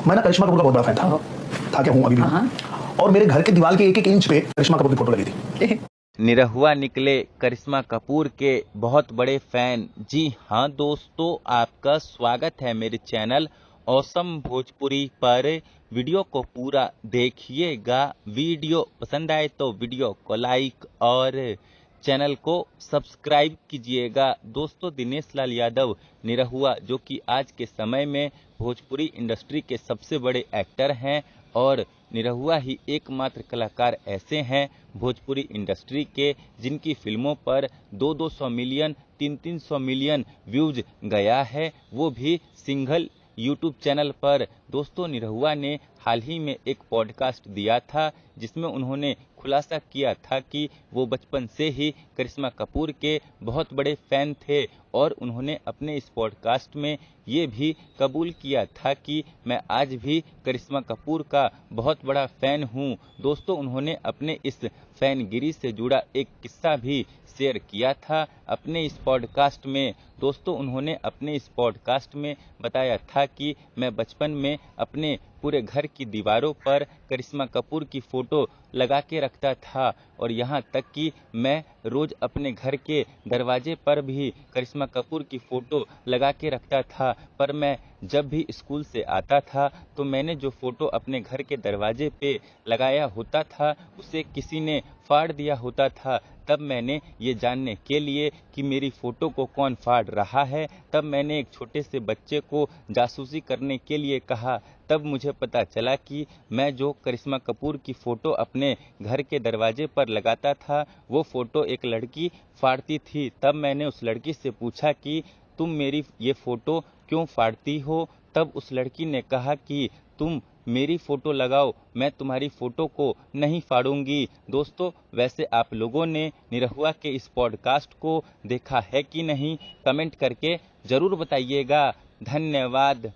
मैं ना करिश्मा कपूर का बहुत बड़ा फैन था क्या, हूँ अभी भी। और मेरे घर के दीवार के एक एक इंच पे करिश्मा कपूर की फोटो लगी थी। निरहुआ निकले करिश्मा कपूर के बहुत बड़े फैन। जी हाँ दोस्तों, आपका स्वागत है मेरे चैनल औसम भोजपुरी पर। वीडियो को पूरा देखिएगा। वीडियो पसंद आए तो वीडियो को लाइक और चैनल को सब्सक्राइब कीजिएगा। दोस्तों, दिनेश लाल यादव निरहुआ, जो कि आज के समय में भोजपुरी इंडस्ट्री के सबसे बड़े एक्टर हैं, और निरहुआ ही एकमात्र कलाकार ऐसे हैं भोजपुरी इंडस्ट्री के जिनकी फिल्मों पर 200 मिलियन 300 मिलियन व्यूज गया है, वो भी सिंगल यूट्यूब चैनल पर। दोस्तों, निरहुआ ने हाल ही में एक पॉडकास्ट दिया था जिसमें उन्होंने खुलासा किया था कि वो बचपन से ही करिश्मा कपूर के बहुत बड़े फैन थे, और उन्होंने अपने इस पॉडकास्ट में ये भी कबूल किया था कि मैं आज भी करिश्मा कपूर का बहुत बड़ा फैन हूँ। दोस्तों, उन्होंने अपने इस फैनगिरी से जुड़ा एक किस्सा भी शेयर किया था अपने इस पॉडकास्ट में। दोस्तों, उन्होंने अपने इस पॉडकास्ट में बताया था कि मैं बचपन में अपने पूरे घर की दीवारों पर करिश्मा कपूर की फ़ोटो लगा के रखता था, और यहाँ तक कि मैं रोज़ अपने घर के दरवाजे पर भी करिश्मा कपूर की फ़ोटो लगा के रखता था। पर मैं जब भी स्कूल से आता था तो मैंने जो फ़ोटो अपने घर के दरवाजे पे लगाया होता था उसे किसी ने फाड़ दिया होता था। तब मैंने ये जानने के लिए कि मेरी फ़ोटो को कौन फाड़ रहा है, तब मैंने एक छोटे से बच्चे को जासूसी करने के लिए कहा। तब मुझे पता चला कि मैं जो करिश्मा कपूर की फ़ोटो अपने घर के दरवाजे पर लगाता था, वो फ़ोटो एक लड़की फाड़ती थी। तब मैंने उस लड़की से पूछा कि तुम मेरी ये फ़ोटो क्यों फाड़ती हो? तब उस लड़की ने कहा कि तुम मेरी फ़ोटो लगाओ, मैं तुम्हारी फ़ोटो को नहीं फाड़ूंगी। दोस्तों, वैसे आप लोगों ने निरहुआ के इस पॉडकास्ट को देखा है कि नहीं? कमेंट करके ज़रूर बताइएगा। धन्यवाद।